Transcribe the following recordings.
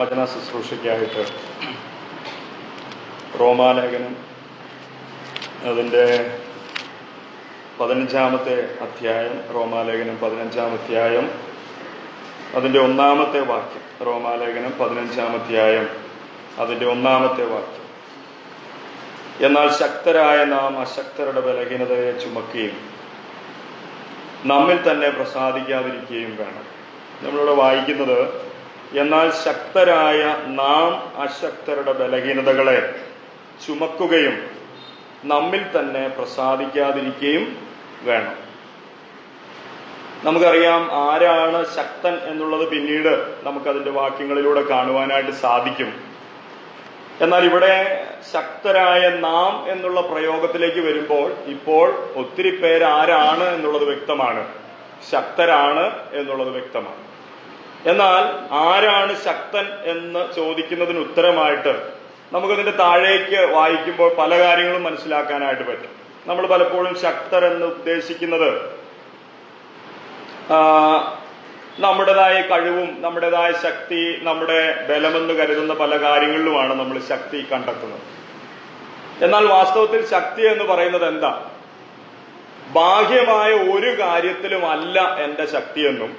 വചന ശുശ്രൂഷയ്ക്കായിട്ട് റോമാലേഖനം അതിൻ്റെ 15-ാമത്തെ അധ്യായം, റോമാലേഖനം 15-ാം അധ്യായം അതിൻ്റെ 1-ാമത്തെ വാക്യം. റോമാലേഖനം 15-ാം അധ്യായം അതിൻ്റെ 1-ാമത്തെ വാക്യം. എന്നാൽ ശക്തരായ നാം അശക്തരുടെ ബലഹീനതയെ ചുമക്കുകയും നമ്മിൽ തന്നെ പ്രസാദിക്കാതിരിക്കുകയും വേണം. നമ്മളിവിടെ വായിക്കുന്നത്, എന്നാൽ ശക്തരായ നാം അശക്തരുടെ ബലഹീനതകളെ ചുമക്കുകയും നമ്മിൽ തന്നെ പ്രസാദിക്കാതിരിക്കുകയും വേണം. നമുക്കറിയാം ആരാണ് ശക്തൻ എന്നുള്ളത് പിന്നീട് നമുക്കതിൻ്റെ വാക്യങ്ങളിലൂടെ കാണുവാനായിട്ട് സാധിക്കും. എന്നാൽ ഇവിടെ ശക്തരായ നാം എന്നുള്ള പ്രയോഗത്തിലേക്ക് വരുമ്പോൾ ഇപ്പോൾ ഒത്തിരി പേര് ആരാണ് എന്നുള്ളത് വ്യക്തമാണ്, ശക്തരാണ് എന്നുള്ളത് വ്യക്തമാണ്. എന്നാൽ ആരാണ് ശക്തൻ എന്ന് ചോദിക്കുന്നതിന് ഉത്തരമായിട്ട് നമുക്കതിന്റെ താഴേക്ക് വായിക്കുമ്പോൾ പല കാര്യങ്ങളും മനസ്സിലാക്കാനായിട്ട് പറ്റും. നമ്മൾ പലപ്പോഴും ശക്തർ എന്ന് ഉദ്ദേശിക്കുന്നത് നമ്മുടേതായ കഴിവും നമ്മുടേതായ ശക്തി, നമ്മുടെ ബലമെന്ന് കരുതുന്ന പല കാര്യങ്ങളിലുമാണ് നമ്മൾ ശക്തി കണ്ടെത്തുന്നത്. എന്നാൽ വാസ്തവത്തിൽ ശക്തി എന്ന് പറയുന്നത് എന്താ? ബാഹ്യമായ ഒരു കാര്യത്തിലും അല്ല എന്റെ ശക്തിയെന്നും,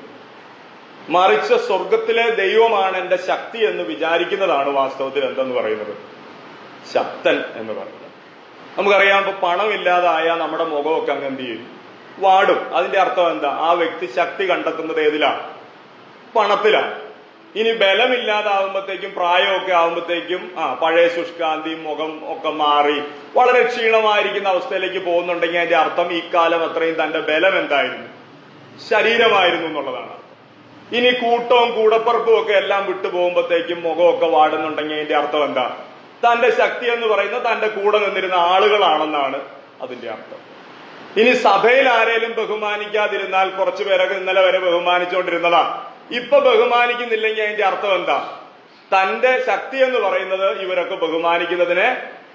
മറിച്ച് സ്വർഗത്തിലെ ദൈവമാണ് എന്റെ ശക്തി എന്ന് വിചാരിക്കുന്നതാണ് വാസ്തവത്തിൽ എന്തെന്ന് പറയുന്നത് ശക്തൻ എന്ന് പറയുന്നത്. നമുക്കറിയാം, ഇപ്പൊ പണമില്ലാതായ നമ്മുടെ മുഖമൊക്കെ അങ്ങ് എന്ത് ചെയ്യും? വാടും. അതിന്റെ അർത്ഥം എന്താ? ആ വ്യക്തി ശക്തി കണ്ടെത്തുന്നത് ഏതിലാണ്? പണത്തിലാണ്. ഇനി ബലമില്ലാതാവുമ്പോഴത്തേക്കും, പ്രായമൊക്കെ ആവുമ്പോഴത്തേക്കും പഴയ ശുഷ്കാന്തിയും മുഖം ഒക്കെ മാറി വളരെ ക്ഷീണമായിരിക്കുന്ന അവസ്ഥയിലേക്ക് പോകുന്നുണ്ടെങ്കിൽ അതിന്റെ അർത്ഥം ഈ കാലം അത്രയും തന്റെ ബലം എന്തായിരുന്നു? ശരീരമായിരുന്നു എന്നുള്ളതാണ്. ഇനി കൂട്ടവും കൂടപ്പറപ്പും ഒക്കെ എല്ലാം വിട്ടു പോകുമ്പോഴത്തേക്കും മുഖമൊക്കെ വാടുന്നുണ്ടെങ്കിൽ അതിന്റെ അർത്ഥം എന്താ? തന്റെ ശക്തി എന്ന് പറയുന്നത് തന്റെ കൂടെ നിന്നിരുന്ന ആളുകളാണെന്നാണ് അതിന്റെ അർത്ഥം. ഇനി സഭയിൽ ആരെങ്കിലും ബഹുമാനിക്കാതിരുന്നാൽ, കുറച്ചു പേരൊക്കെ ഇന്നലെ വരെ ബഹുമാനിച്ചുകൊണ്ടിരുന്നതാ, ഇപ്പൊ ബഹുമാനിക്കുന്നില്ലെങ്കിൽ അതിന്റെ അർത്ഥം എന്താ? തന്റെ ശക്തി എന്ന് പറയുന്നത് ഇവരൊക്കെ ബഹുമാനിക്കുന്നതിനെ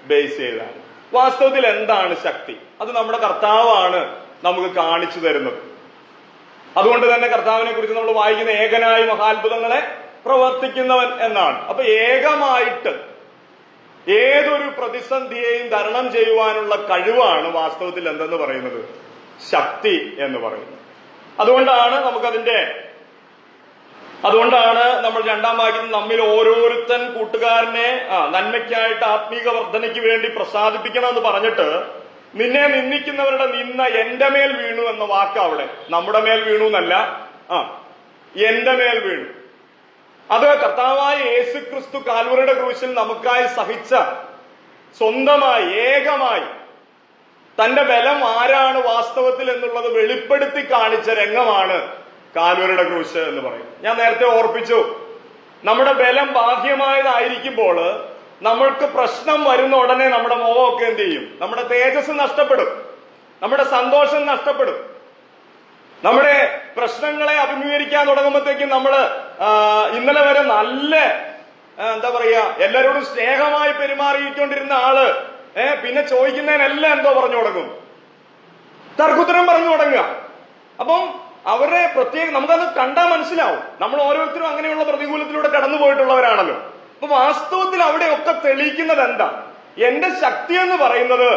ബേസ് ചെയ്താണ്. വാസ്തവത്തിൽ എന്താണ് ശക്തി? അത് നമ്മുടെ കർത്താവാണ് നമുക്ക് കാണിച്ചു തരുന്നത്. അതുകൊണ്ട് തന്നെ കർത്താവിനെ കുറിച്ച് നമ്മൾ വായിക്കുന്ന ഏകനായി മഹാത്ഭുതങ്ങളെ പ്രവർത്തിക്കുന്നവൻ എന്നാണ്. അപ്പൊ ഏകമായിട്ട് ഏതൊരു പ്രതിസന്ധിയെയും തരണം ചെയ്യുവാനുള്ള കഴിവാണ് വാസ്തവത്തിൽ എന്തെന്ന് പറയുന്നത്? ശക്തി എന്ന് പറയുന്നത്. അതുകൊണ്ടാണ് നമ്മൾ 2-ാം വാക്യത്തിൽ നമ്മിൽ ഓരോരുത്തൻ കൂട്ടുകാരനെ നന്മയ്ക്കായിട്ട് ആത്മീക വർധനയ്ക്ക് വേണ്ടി പ്രസാദിപ്പിക്കണം എന്ന് പറഞ്ഞിട്ട്, നിന്നെ നിന്ദിക്കുന്നവരുടെ നിന്ന എന്റെ മേൽ വീണു എന്ന വാക്ക് അവിടെ നമ്മുടെ മേൽ വീണു എന്നല്ല, എന്റെ മേൽ വീണു. അത് കർത്താവായ യേശു ക്രിസ്തു കാൽവറിയുടെ ക്രൂശിൽ നമുക്കായി സഹിച്ച, സ്വന്തമായി ഏകമായി തന്റെ ബലം ആരാണ് വാസ്തവത്തിൽ എന്നുള്ളത് വെളിപ്പെടുത്തി കാണിച്ച രംഗമാണ് കാൽവറിയുടെ ക്രൂശ് എന്ന് പറയും. ഞാൻ നേരത്തെ ഓർപ്പിച്ചു, നമ്മുടെ ബലം ബാഹ്യമായതായിരിക്കുമ്പോൾ നമ്മൾക്ക് പ്രശ്നം വരുന്ന ഉടനെ നമ്മുടെ മോഹമൊക്കെ എന്ത് ചെയ്യും? നമ്മുടെ തേജസ് നഷ്ടപ്പെടും, നമ്മുടെ സന്തോഷം നഷ്ടപ്പെടും. നമ്മുടെ പ്രശ്നങ്ങളെ അഭിമുഖീകരിക്കാൻ തുടങ്ങുമ്പോഴത്തേക്കും നമ്മള് ഇന്നലെ വരെ നല്ല എന്താ പറയാ എല്ലാരോടും സ്നേഹമായി പെരുമാറിക്കൊണ്ടിരുന്ന ആള് പിന്നെ ചോദിക്കുന്നതിനെല്ലാം എന്തോ പറഞ്ഞു തുടങ്ങും? തർക്കുത്തരം പറഞ്ഞു തുടങ്ങുക. അപ്പം അവരെ പ്രത്യേകം നമുക്കത് കണ്ടാൽ മനസ്സിലാവും. നമ്മൾ ഓരോരുത്തരും അങ്ങനെയുള്ള പ്രതികൂലത്തിലൂടെ കടന്നു പോയിട്ടുള്ളവരാണല്ലോ. അപ്പൊ വാസ്തവത്തിൽ അവിടെയൊക്കെ തെളിയിക്കുന്നത് എന്താ? എന്റെ ശക്തി എന്ന് പറയുന്നത്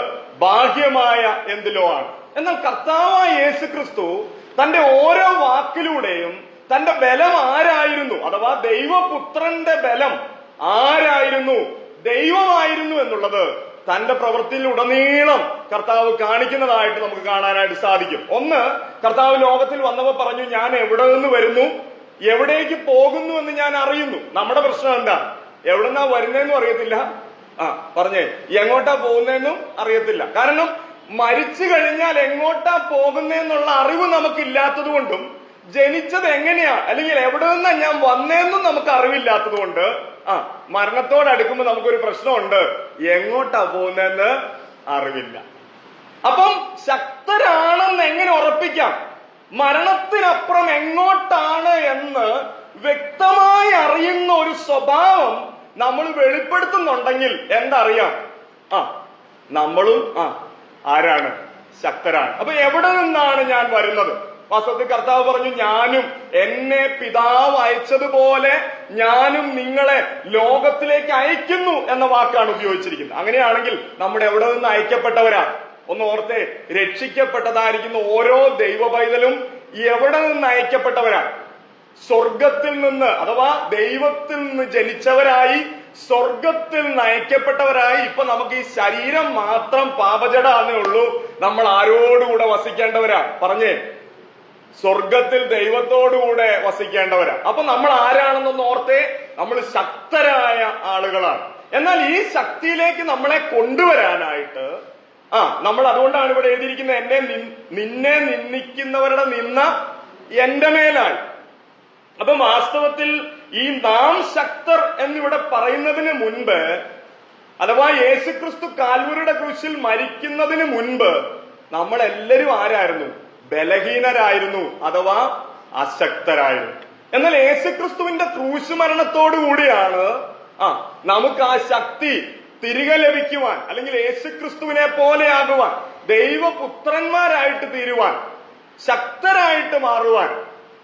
ബാഹ്യമായ എന്തിലോ ആണ്. എന്നാൽ കർത്താവായ യേശു ക്രിസ്തു തന്റെ ഓരോ വാക്കിലൂടെയും തന്റെ ബലം ആരായിരുന്നു, അഥവാ ദൈവപുത്രന്റെ ബലം ആരായിരുന്നു, ദൈവമായിരുന്നു എന്നുള്ളത് തന്റെ പ്രവൃത്തിയിൽ ഉടനീളം കർത്താവ് കാണിക്കുന്നതായിട്ട് നമുക്ക് കാണാനായിട്ട് സാധിക്കും. ഒന്ന്, കർത്താവ് ലോകത്തിൽ വന്നപ്പോൾ പറഞ്ഞു, ഞാൻ എവിടെ നിന്ന് വരുന്നു, എവിടേക്ക് പോകുന്നു എന്ന് ഞാൻ അറിയുന്നു. നമ്മുടെ പ്രശ്നം എന്താ? എവിടെന്നാ വരുന്നതെന്നും അറിയത്തില്ല, പറഞ്ഞേ എങ്ങോട്ടാ പോകുന്നതെന്നും അറിയത്തില്ല. കാരണം മരിച്ചു കഴിഞ്ഞാൽ എങ്ങോട്ടാ പോകുന്നതെന്നുള്ള അറിവ് നമുക്കില്ലാത്തത് കൊണ്ടും, ജനിച്ചത് എങ്ങനെയാ അല്ലെങ്കിൽ എവിടെ നിന്നാ ഞാൻ വന്നതെന്നും നമുക്ക് അറിവില്ലാത്തത് കൊണ്ട് മരണത്തോടടുക്കുമ്പോൾ നമുക്കൊരു പ്രശ്നമുണ്ട്, എങ്ങോട്ടാ പോകുന്നതെന്ന് അറിവില്ല. അപ്പം ശക്തരാണെന്ന് എങ്ങനെ ഉറപ്പിക്കാം? മരണത്തിനപ്പുറം എങ്ങോട്ടാണ് എന്ന് വ്യക്തമായി അറിയുന്ന ഒരു സ്വഭാവം നമ്മൾ വെളിപ്പെടുത്തുന്നുണ്ടെങ്കിൽ എന്തറിയാം? നമ്മളും ആരാണ്? ശക്തരാണ്. അപ്പൊ എവിടെ നിന്നാണ് ഞാൻ വരുന്നത്? വാസ്തവത്തിൽ കർത്താവ് പറഞ്ഞു, ഞാനും എന്നെ പിതാവ് അയച്ചതുപോലെ ഞാനും നിങ്ങളെ ലോകത്തിലേക്ക് അയക്കുന്നു എന്ന വാക്കാണ് ഉപയോഗിച്ചിരിക്കുന്നത്. അങ്ങനെയാണെങ്കിൽ നമ്മുടെ എവിടെ നിന്ന് അയക്കപ്പെട്ടവരാ? ഒന്ന് ഓർത്തെ, രക്ഷിക്കപ്പെട്ടതായിരിക്കുന്ന ഓരോ ദൈവ പൈതലും എവിടെ നിന്ന് അയക്കപ്പെട്ടവരാ? സ്വർഗത്തിൽ നിന്ന്, അഥവാ ദൈവത്തിൽ നിന്ന് ജനിച്ചവരായി, സ്വർഗത്തിൽ നിന്ന് അയക്കപ്പെട്ടവരായി. ഇപ്പൊ നമുക്ക് ഈ ശരീരം മാത്രം പാപജടാന്നേ ഉള്ളൂ. നമ്മൾ ആരോടുകൂടെ വസിക്കേണ്ടവരാ? പറഞ്ഞേ, സ്വർഗത്തിൽ ദൈവത്തോടുകൂടെ വസിക്കേണ്ടവരാ. അപ്പൊ നമ്മൾ ആരാണെന്നൊന്ന് ഓർത്തേ, നമ്മൾ ശക്തരായ ആളുകളാണ്. എന്നാൽ ഈ ശക്തിയിലേക്ക് നമ്മളെ കൊണ്ടുവരാനായിട്ട് നമ്മൾ അതുകൊണ്ടാണ് ഇവിടെ എഴുതിയിരിക്കുന്നത്, നിന്നെ നിന്ദിക്കുന്നവരുടെ നിന്ന എന്റെ മേലായി. അപ്പം വാസ്തവത്തിൽ ഈ നാം ശക്തർ എന്നിവിടെ പറയുന്നതിന് മുൻപ്, അഥവാ യേശുക്രിസ്തു കാൽവരിയുടെ ക്രൂശിൽ മരിക്കുന്നതിന് മുൻപ് നമ്മളെല്ലാവരും ആരായിരുന്നു? ബലഹീനരായിരുന്നു, അഥവാ അശക്തരായിരുന്നു. എന്നാൽ യേശുക്രിസ്തുവിന്റെ ക്രൂശ് മരണത്തോടു കൂടിയാണ് നമുക്ക് ആ ശക്തി തിരികെ ലഭിക്കുവാൻ, അല്ലെങ്കിൽ യേശുക്രിസ്തുവിനെ പോലെ ആകുവാൻ, ദൈവപുത്രന്മാരായിട്ട് തീരുവാൻ, ശക്തരായിട്ട് മാറുവാൻ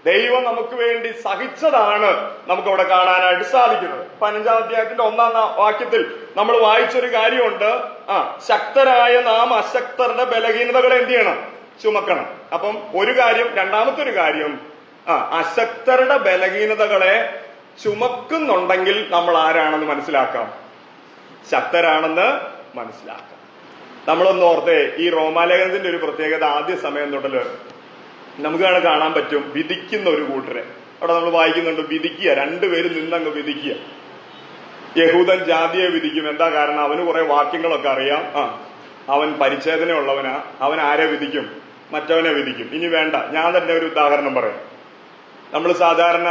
ദൈവം നമുക്ക് വേണ്ടി സഹിച്ചതാണ് നമുക്കവിടെ കാണാനായിട്ട് സാധിക്കുന്നത്. 15-ാം അധ്യായത്തിന്റെ 1-ാം വാക്യത്തിൽ നമ്മൾ വായിച്ചൊരു കാര്യമുണ്ട്, ശക്തരായ നാം അശക്തരുടെ ബലഹീനതകളെ എന്ത് ചെയ്യണം? ചുമക്കണം. അപ്പം ഒരു കാര്യം. രണ്ടാമത്തെ ഒരു കാര്യം, അശക്തരുടെ ബലഹീനതകളെ ചുമക്കുന്നുണ്ടെങ്കിൽ നമ്മൾ ആരാണെന്ന് മനസ്സിലാക്കാം, ശക്തരാണെന്ന് മനസ്സിലാക്കാം. നമ്മളൊന്ന് ഓർത്തേ, ഈ റോമാലേഖനത്തിന്റെ ഒരു പ്രത്യേകത, ആദ്യ സമയം തൊട്ടല് നമുക്ക് കാണാൻ പറ്റും, വിധിക്കുന്ന ഒരു കൂട്ടരെ അവിടെ നമ്മൾ വായിക്കുന്നുണ്ട്. വിധിക്കുക, രണ്ടുപേരും നിന്നങ്ങ് വിധിക്കുക. യഹൂദൻ ജാതിയെ വിധിക്കും. എന്താ കാരണം? അവന് കുറെ വാക്യങ്ങളൊക്കെ അറിയാം. അവൻ പരിച്ഛേദനയുള്ളവനാ. അവൻ ആരെ വിധിക്കും? മറ്റവനെ വിധിക്കും. ഇനി വേണ്ട, ഞാൻ തന്നെ ഒരു ഉദാഹരണം പറയാം. നമ്മൾ സാധാരണ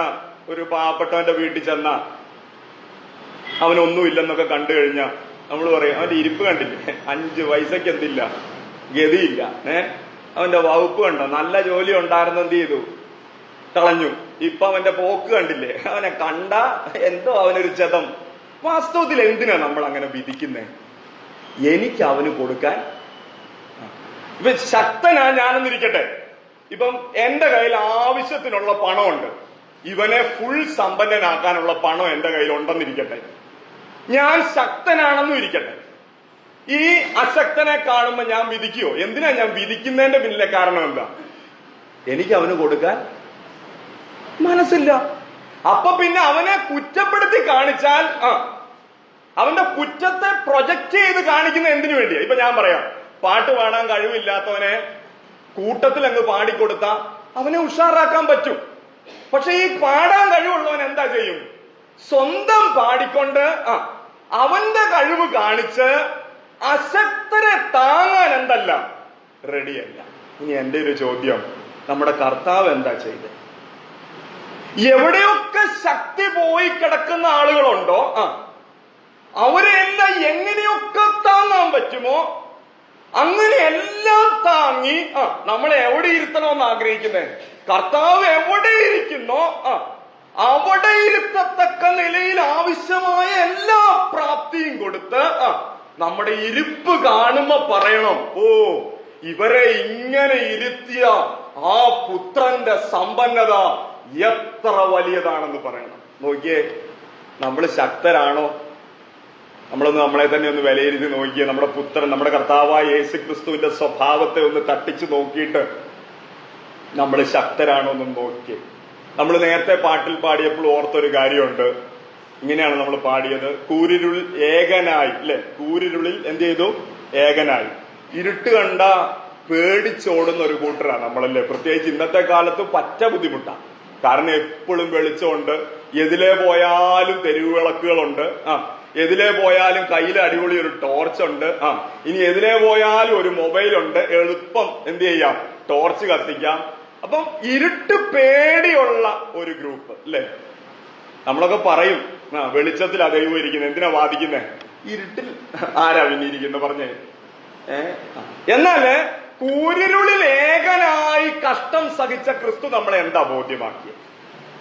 ഒരു പാവപ്പെട്ടവന്റെ വീട്ടിൽ ചെന്ന അവനൊന്നുമില്ലെന്നൊക്കെ കണ്ടു കഴിഞ്ഞാൽ നമ്മൾ പറയും, അവന്റെ ഇരിപ്പ് കണ്ടില്ലേ, 5 പൈസക്ക് എന്തില്ല, ഗതിയില്ല. അവന്റെ വകുപ്പ് കണ്ടോ, നല്ല ജോലി ഉണ്ടായിരുന്നു, എന്ത് ചെയ്തു? കളഞ്ഞു. ഇപ്പൊ അവന്റെ പോക്ക് കണ്ടില്ലേ, അവനെ കണ്ട എന്തോ അവനൊരു ചെതം. വാസ്തവത്തിൽ എന്തിനാ നമ്മൾ അങ്ങനെ വിധിക്കുന്നേ? എനിക്ക് അവന് കൊടുക്കാൻ. ഇപ്പൊ ശക്തനാ ഞാനെന്നിരിക്കട്ടെ, ഇപ്പം എന്റെ കയ്യിൽ ആവശ്യത്തിനുള്ള പണമുണ്ട്, ഇവനെ ഫുൾ സമ്പന്നനാക്കാനുള്ള പണം എന്റെ കയ്യിൽ ഉണ്ടെന്നിരിക്കട്ടെ, ഞാൻ ശക്തനാണെന്നും ഇരിക്കട്ടെ. ഈ അശക്തനെ കാണുമ്പോ ഞാൻ വിധിക്കുവോ? എന്തിനാ ഞാൻ വിധിക്കുന്നതിന്റെ പിന്നിലെ കാരണം എന്താ? എനിക്ക് അവന് കൊടുക്കാൻ മനസ്സില്ല. അപ്പൊ പിന്നെ അവനെ കുറ്റപ്പെടുത്തി കാണിച്ചാൽ അവന്റെ കുറ്റത്തെ പ്രൊജക്ട് ചെയ്ത് കാണിക്കുന്ന എന്തിനു വേണ്ടിയാ? ഇപ്പൊ ഞാൻ പറയാം, പാട്ട് പാടാൻ കഴിവില്ലാത്തവനെ കൂട്ടത്തിൽ അങ്ങ് പാടിക്കൊടുത്താ അവനെ ഉഷാറാക്കാൻ പറ്റും. പക്ഷെ ഈ പാടാൻ കഴിവുള്ളവൻ എന്താ ചെയ്യും? സ്വന്തം പാടിക്കൊണ്ട് അവന്റെ കഴിവ് കാണിച്ച് അശക്തരെ താങ്ങാൻ എന്തല്ല, റെഡിയല്ല. ഇനി എന്റെ ഒരു ചോദ്യം, നമ്മുടെ കർത്താവ് എന്താ ചെയ്തത്? എവിടെയൊക്കെ ശക്തി പോയി കിടക്കുന്ന ആളുകളുണ്ടോ അവരെല്ലാം എങ്ങനെയൊക്കെ താങ്ങാൻ പറ്റുമോ അങ്ങനെയെല്ലാം താങ്ങി നമ്മളെ എവിടെ ഇരുത്തണമെന്ന് ആഗ്രഹിക്കുന്നേ? കർത്താവ് എവിടെ ഇരിക്കുന്നോ അവിടെ ഇരുത്തത്തക്ക നിലയിൽ ആവശ്യമായ എല്ലാ പ്രാപ്തിയും കൊടുത്ത് നമ്മുടെ ഇരിപ്പ് കാണുമ്പോ പറയണം, ഓ ഇവരെ ഇങ്ങനെ ഇരുത്തിയ ആ പുത്രന്റെ സമ്പന്നത എത്ര വലിയതാണെന്ന് പറയണം. നോക്കിയേ, നമ്മൾ ശക്തരാണോ? നമ്മളൊന്ന് നമ്മളെ തന്നെ ഒന്ന് വിലയിരുത്തി നോക്കിയേ. നമ്മുടെ പുത്രൻ, നമ്മുടെ കർത്താവായ യേശുക്രിസ്തുവിന്റെ സ്വഭാവത്തെ ഒന്ന് തട്ടിച്ചു നോക്കിയിട്ട് നമ്മൾ ശക്തരാണോ എന്ന് നോക്കിയേ. നമ്മൾ നേരത്തെ പാട്ടിൽ പാടിയപ്പോൾ ഓർത്തൊരു കാര്യമുണ്ട്. ഇങ്ങനെയാണ് നമ്മൾ പാടിയത്, കൂരിരുൾ ഏകനായി, അല്ലെ? കൂരിരുളിൽ എന്ത് ചെയ്തു? ഏകനായി. ഇരുട്ട് കണ്ട പേടിച്ചോടുന്ന ഒരു കൂട്ടരാണ് നമ്മളല്ലേ. പ്രത്യേകിച്ച് ഇന്നത്തെ കാലത്ത് പറ്റ ബുദ്ധിമുട്ടാണ്. കാരണം എപ്പോഴും വെളിച്ചമുണ്ട്, എതിലെ പോയാലും തെരുവ് വിളക്കുകളുണ്ട്, എതിലെ പോയാലും കയ്യിൽ അടിപൊളി ഒരു ടോർച്ചുണ്ട്, ഇനി എതിലെ പോയാലും ഒരു മൊബൈലുണ്ട്, എളുപ്പം എന്ത് ചെയ്യാം? ടോർച്ച് കത്തിക്കാം. അപ്പം ഇരുട്ട് പേടിയുള്ള ഒരു ഗ്രൂപ്പ്, അല്ലേ? നമ്മളൊക്കെ പറയും വെളിച്ചത്തിലാ ദൈവം ഇരിക്കുന്നത്, എന്തിനാ വാദിക്കുന്നേ? ഇരുട്ടിൽ ആരാ പിന്നിരിക്കുന്നത് പറഞ്ഞേ? എന്നാല് കൂരിരുളിൽ ഏകനായി കഷ്ടം സഹിച്ച ക്രിസ്തു നമ്മളെ എന്താ ബോധ്യമാക്കിയത്?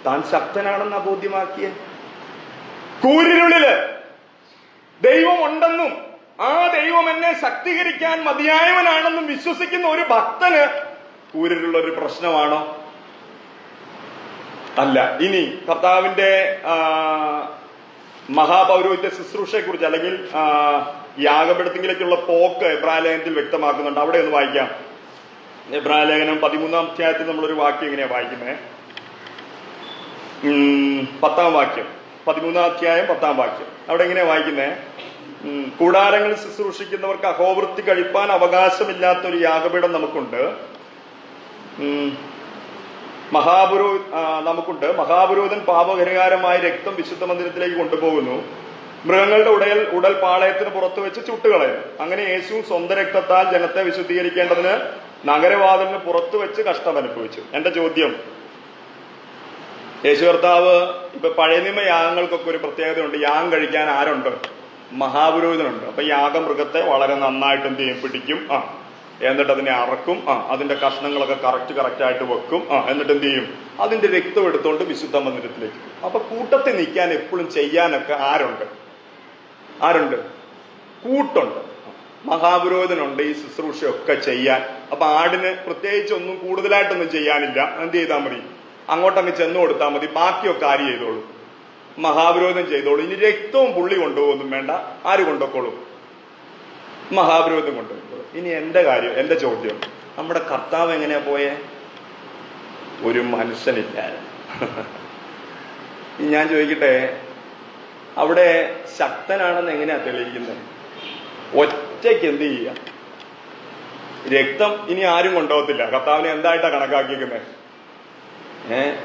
താൻ ശക്തനാണെന്നാ ബോധ്യമാക്കിയത്. കൂരിരുളില് ദൈവം ഉണ്ടെന്നും ആ ദൈവം എന്നെ ശക്തീകരിക്കാൻ മതിയായവനാണെന്നും വിശ്വസിക്കുന്ന ഒരു ഭക്തന് കൂരിരുള്ള ഒരു പ്രശ്നമാണോ? അല്ല. ഇനി കർത്താവിന്റെ മഹാപൗരോഹിത്യ ശുശ്രൂഷയെ കുറിച്ച് അല്ലെങ്കിൽ യാഗപീഠത്തിലേക്കുള്ള പോക്ക് എബ്രായലേഖനത്തിൽ വ്യക്തമാക്കുന്നുണ്ട്. അവിടെ ഒന്ന് വായിക്കാം. എബ്രായലേഖനം 13-ാം അധ്യായത്തിൽ നമ്മളൊരു വാക്യം എങ്ങനെയാ വായിക്കുന്നത്? 10-ാം വാക്യം, 13-ാം അധ്യായം 10-ാം വാക്യം. അവിടെ എങ്ങനെയാ വായിക്കുന്നത്? കൂടാരങ്ങളിൽ ശുശ്രൂഷിക്കുന്നവർക്ക് അഹോവൃത്തി കഴിപ്പാൻ അവകാശമില്ലാത്തൊരു യാഗപീഠം നമുക്കുണ്ട്. മഹാപുരോഹിതൻ പാപപരിഹാരമായ രക്തം വിശുദ്ധ മന്ദിരത്തിലേക്ക് കൊണ്ടുപോകുന്നു. മൃഗങ്ങളുടെ ഉടൽ പാളയത്തിന് പുറത്തു വെച്ച് ചുട്ടുകളയുന്നു. അങ്ങനെ യേശു സ്വന്തം രക്തത്താൽ ജനത്തെ വിശുദ്ധീകരിക്കേണ്ടതിന് നഗരവാതിലിന് പുറത്തു വെച്ച് കഷ്ടം അനുഭവിച്ചു. എന്റെ ചോദ്യം, യേശു കർത്താവ് ഇപ്പൊ പഴയ നിയമ യാഗങ്ങൾക്കൊക്കെ ഒരു പ്രത്യേകതയുണ്ട്. യാഗം കഴിക്കാൻ ആരുണ്ട്? മഹാപുരോഹിതനുണ്ട്. അപ്പൊ യാഗമൃഗത്തെ വളരെ നന്നായിട്ട് എന്ത് ചെയ്യും? പിടിക്കും. എന്നിട്ട് അതിനെ അറക്കും. അതിന്റെ കഷ്ണങ്ങളൊക്കെ കറക്റ്റ് ആയിട്ട് വെക്കും. എന്നിട്ട് എന്ത് ചെയ്യും? അതിന്റെ രക്തം എടുത്തോണ്ട് വിശുദ്ധ മന്ദിരത്തിലേക്ക്. അപ്പൊ കൂട്ടത്തിൽ നിൽക്കാൻ എപ്പോഴും ചെയ്യാനൊക്കെ ആരുണ്ട്? കൂട്ടുണ്ട്. മഹാപുരോഹിതനുണ്ട് ഈ ശുശ്രൂഷയൊക്കെ ചെയ്യാൻ. അപ്പൊ ആടിന് പ്രത്യേകിച്ച് ഒന്നും കൂടുതലായിട്ടൊന്നും ചെയ്യാനില്ല. എന്ത് ചെയ്താൽ മതി? അങ്ങോട്ടങ്ങ് ചെന്നു കൊടുത്താൽ മതി. ബാക്കിയൊക്കെ ആര് ചെയ്തോളൂ? മഹാപുരോഹിതൻ ചെയ്തോളൂ. ഇനി രക്തവും പുള്ളി കൊണ്ടുപോകുന്നും വേണ്ട. ആര് കൊണ്ടുപോയിക്കോളും? മഹാപുരോഹിതൻ കൊണ്ടുപോയിക്കോളും. ഇനി എന്റെ ചോദ്യം, നമ്മുടെ കർത്താവ് എങ്ങനെയാ പോയേ? ഒരു മനുഷ്യനില്ലായിരുന്നു. ഞാൻ ചോദിക്കട്ടെ, അവിടെ ശക്തനാണെന്ന് എങ്ങനെയാ തെളിയിക്കുന്നത്? ഒറ്റയ്ക്ക് എന്ത് ചെയ്യുക? രക്തം ഇനി ആരും കൊണ്ടുപോകത്തില്ല. കർത്താവിനെ എന്തായിട്ടാ കണക്കാക്കിയിരിക്കുന്നത്?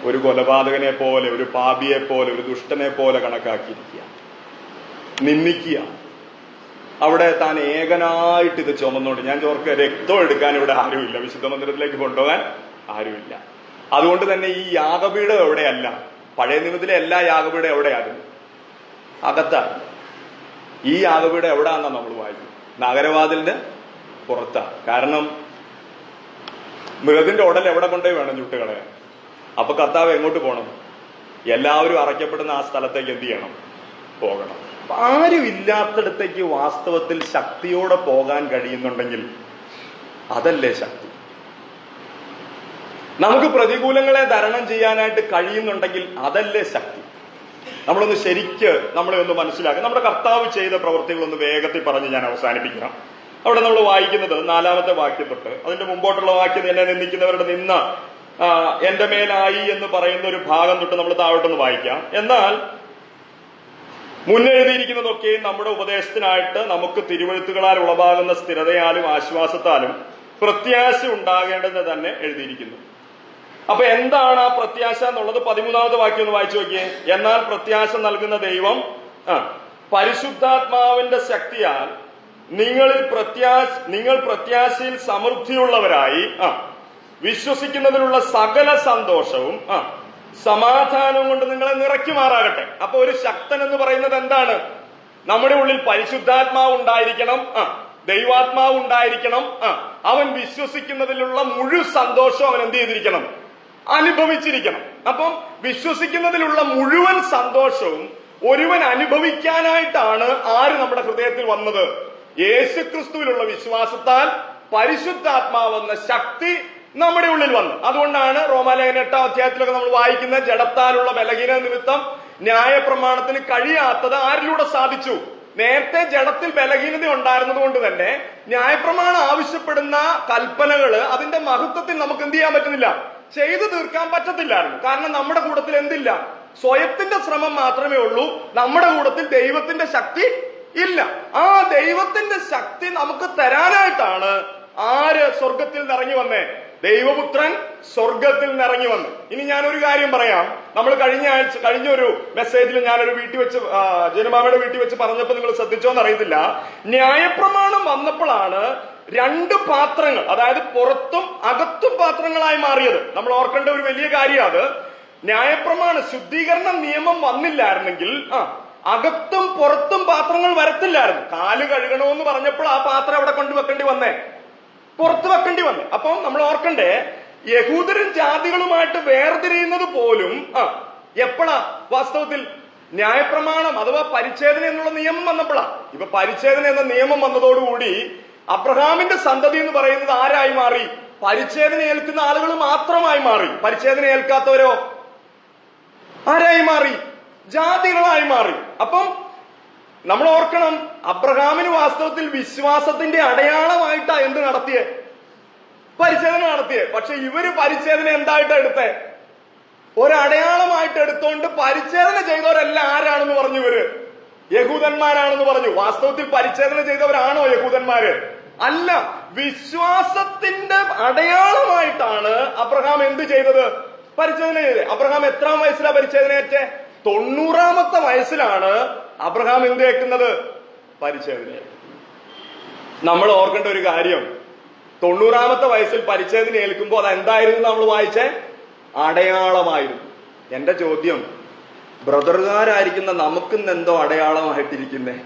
ഒരു കൊലപാതകനെ പോലെ, ഒരു പാപിയെ പോലെ, ഒരു ദുഷ്ടനെ പോലെ കണക്കാക്കിയിരിക്കുക, നിന്ദിക്കുക. അവിടെ താൻ ഏകനായിട്ട് ഇത് ചുമന്നുകൊണ്ട്, ഞാൻ ചോർക്ക് രക്തം എടുക്കാൻ ഇവിടെ ആരുമില്ല, വിശുദ്ധ മന്ദിരത്തിലേക്ക് കൊണ്ടുപോകാൻ ആരുമില്ല. അതുകൊണ്ട് തന്നെ ഈ യാഗപീഠം എവിടെയല്ല? പഴയ നിയമത്തിലെ എല്ലാ യാഗപീഠം എവിടെയായിരുന്നു? അകത്താണ്. ഈ യാഗപീഠം എവിടാന്നാ നമ്മൾ വായിക്കുന്നത്? നഗരവാതിലിന് പുറത്താണ്. കാരണം മൃഗത്തിന്റെ ഉടൽ എവിടെ കൊണ്ടേ വേണം ചുട്ടുകളയാൻ. അപ്പൊ കർത്താവ് എങ്ങോട്ട് പോകണം? എല്ലാവരും അറയ്ക്കപ്പെടുന്ന ആ സ്ഥലത്തേക്ക് എന്ത് ചെയ്യണം? പോകണം. ആരും ഇല്ലാത്തടത്തേക്ക് വാസ്തവത്തിൽ ശക്തിയോടെ പോകാൻ കഴിയുന്നുണ്ടെങ്കിൽ അതല്ലേ ശക്തി. നമുക്ക് പ്രതികൂലങ്ങളെ തരണം ചെയ്യാനായിട്ട് കഴിയുന്നുണ്ടെങ്കിൽ അതല്ലേ ശക്തി. നമ്മളൊന്ന് ശരിക്ക് നമ്മളെ ഒന്ന് മനസ്സിലാക്കുക. നമ്മുടെ കർത്താവ് ചെയ്ത പ്രവൃത്തികളൊന്ന് വേഗത്തിൽ പറഞ്ഞ് ഞാൻ അവസാനിപ്പിക്കണം. അവിടെ നമ്മൾ വായിക്കുന്നത് 4-ാമത്തെ വാക്യം തൊട്ട് അതിന്റെ മുമ്പോട്ടുള്ള വാക്യം, എന്നെ നിന്ദിക്കുന്നവരുടെ നിന്ന എന്റെ മേലായി എന്ന് പറയുന്ന ഒരു ഭാഗം തൊട്ട് നമ്മൾ താഴോട്ടൊന്ന് വായിക്കാം. എന്നാൽ മുന്നെഴുതിയിരിക്കുന്നതൊക്കെ നമ്മുടെ ഉപദേശത്തിനായിട്ട് നമുക്ക് തിരുവെഴുത്തുകളാൽ ഉളവാകുന്ന സ്ഥിരതയാലും ആശ്വാസത്താലും പ്രത്യാശ ഉണ്ടാകേണ്ടത് തന്നെ എഴുതിയിരിക്കുന്നു. അപ്പൊ എന്താണ് ആ പ്രത്യാശ എന്നുള്ളത്? 13-ാമത്തെ വാക്യം ഒന്ന് വായിച്ചു നോക്കിയേ. എന്നാൽ പ്രത്യാശ നൽകുന്ന ദൈവം പരിശുദ്ധാത്മാവിന്റെ ശക്തിയാൽ നിങ്ങൾ പ്രത്യാശയിൽ സമൃദ്ധിയുള്ളവരായി വിശ്വസിക്കുന്നതിനുള്ള സകല സന്തോഷവും സമാധാനവും കൊണ്ട് നിങ്ങളെ നിറയ്ക്കുമാറാകട്ടെ. അപ്പൊ ഒരു ശക്തൻ എന്ന് പറയുന്നത് എന്താണ്? നമ്മുടെ ഉള്ളിൽ പരിശുദ്ധാത്മാവ് ഉണ്ടായിരിക്കണം, ദൈവാത്മാവ് ഉണ്ടായിരിക്കണം. അവൻ വിശ്വസിക്കുന്നതിലുള്ള മുഴുവൻ സന്തോഷം അവൻ എന്ത് ചെയ്തിരിക്കണം? അനുഭവിച്ചിരിക്കണം. അപ്പം വിശ്വസിക്കുന്നതിലുള്ള മുഴുവൻ സന്തോഷവും ഒരുവൻ അനുഭവിക്കാനായിട്ടാണ് ആര് നമ്മുടെ ഹൃദയത്തിൽ വന്നത്? യേശുക്രിസ്തുവിലുള്ള വിശ്വാസത്താൽ പരിശുദ്ധാത്മാവെന്ന ശക്തി നമ്മുടെ ഉള്ളിൽ വന്നു. അതുകൊണ്ടാണ് റോമാലേഖനം 8-ാം അധ്യായത്തിലൊക്കെ നമ്മൾ വായിക്കുന്ന ജഡത്താലുള്ള ബലഹീന നിമിത്തം ന്യായപ്രമാണത്തിന് കഴിയാത്തത് ആരിലൂടെ സാധിച്ചു? നേരത്തെ ജഡത്തിൽ ബലഹീനത ഉണ്ടായിരുന്നത് കൊണ്ട് തന്നെ ന്യായപ്രമാണം ആവശ്യപ്പെടുന്ന കൽപ്പനകള് അതിന്റെ മഹത്വത്തിൽ നമുക്ക് എന്ത് ചെയ്യാൻ പറ്റുന്നില്ല? ചെയ്തു തീർക്കാൻ പറ്റത്തില്ലായിരുന്നു. കാരണം നമ്മുടെ കൂട്ടത്തിൽ എന്തില്ല? സ്വയത്തിന്റെ ശ്രമം മാത്രമേ ഉള്ളൂ. നമ്മുടെ കൂട്ടത്തിൽ ദൈവത്തിന്റെ ശക്തി ഇല്ല. ആ ദൈവത്തിന്റെ ശക്തി നമുക്ക് തരാനായിട്ടാണ് ആര് സ്വർഗത്തിൽ നിറങ്ങി വന്നേ? ദൈവപുത്രൻ സ്വർഗത്തിൽ നിറങ്ങി വന്നു. ഇനി ഞാനൊരു കാര്യം പറയാം. നമ്മൾ കഴിഞ്ഞൊരു മെസ്സേജിൽ ഞാനൊരു വീട്ടിൽ വെച്ച് ജനമാമയുടെ വീട്ടിൽ വെച്ച് പറഞ്ഞപ്പോൾ നിങ്ങൾ ശ്രദ്ധിച്ചോന്ന് അറിയത്തില്ല. ന്യായപ്രമാണം വന്നപ്പോഴാണ് 2 പാത്രങ്ങൾ, അതായത് പുറത്തും അകത്തും പാത്രങ്ങളായി മാറിയത്. നമ്മൾ ഓർക്കേണ്ട ഒരു വലിയ കാര്യം അത്. ന്യായപ്രമാണ ശുദ്ധീകരണ നിയമം വന്നില്ലായിരുന്നെങ്കിൽ അകത്തും പുറത്തും പാത്രങ്ങൾ വരത്തില്ലായിരുന്നു. കാല് കഴുകണമെന്ന് പറഞ്ഞപ്പോൾ ആ പാത്രം അവിടെ കൊണ്ട് വെക്കേണ്ടി വന്നേ, പുറത്ത് വെക്കേണ്ടി വന്നേ. അപ്പം നമ്മൾ ഓർക്കണ്ടേ, യഹൂദരും ജാതികളുമായിട്ട് വേർതിരിയുന്നത് പോലും എപ്പോഴാ? വാസ്തവത്തിൽ ന്യായപ്രമാണം അഥവാ പരിച്ഛേദന എന്നുള്ള നിയമം വന്നപ്പോഴാ. ഇപ്പൊ പരിച്ഛേദന എന്ന നിയമം വന്നതോടുകൂടി അബ്രഹാമിന്റെ സന്തതി എന്ന് പറയുന്നത് ആരായി മാറി? പരിച്ഛേദന ഏൽക്കുന്ന ആളുകൾ മാത്രമായി മാറി. പരിച്ഛേദന ഏൽക്കാത്തവരോ ആരായി മാറി? ജാതികളായി മാറി. അപ്പം നമ്മൾ ഓർക്കണം, അബ്രഹാമിന് വാസ്തവത്തിൽ വിശ്വാസത്തിന്റെ അടയാളമായിട്ടാ എന്ത് നടത്തിയേ? പരിച്ഛേദന നടത്തിയേ. പക്ഷെ ഇവര് പരിച്ഛേദന എന്തായിട്ടാ എടുത്തേ? ഒരടയാളമായിട്ട് എടുത്തോണ്ട് പരിച്ഛേദന ചെയ്തവരെല്ലാം ആരാണെന്ന് പറഞ്ഞു? ഇവര് യഹൂദന്മാരാണെന്ന് പറഞ്ഞു. വാസ്തവത്തിൽ പരിച്ഛേദന ചെയ്തവരാണോ യഹൂദന്മാര്? അല്ല. വിശ്വാസത്തിന്റെ അടയാളമായിട്ടാണ് അബ്രഹാം എന്ത് ചെയ്തത്? പരിച്ഛേദന ചെയ്തത്. അബ്രഹാം എത്രാം വയസ്സിലാണ് പരിച്ഛേദനയേറ്റേ? 90-ാമത്തെ വയസ്സിലാണ് അബ്രഹാം എന്ത് കേൾക്കുന്നത്? പരിച്ഛേദന. നമ്മൾ ഓർക്കേണ്ട ഒരു കാര്യം, 90-ാമത്തെ വയസ്സിൽ പരിച്ഛേദന ഏൽക്കുമ്പോൾ അതെന്തായിരുന്നു? നമ്മൾ വായിച്ചേ അടയാളമായിരുന്നു. എന്റെ ചോദ്യം, ബ്രദറുകാരായിരിക്കുന്ന നമുക്കിന്ന് എന്തോ അടയാളമായിട്ടിരിക്കുന്നേ?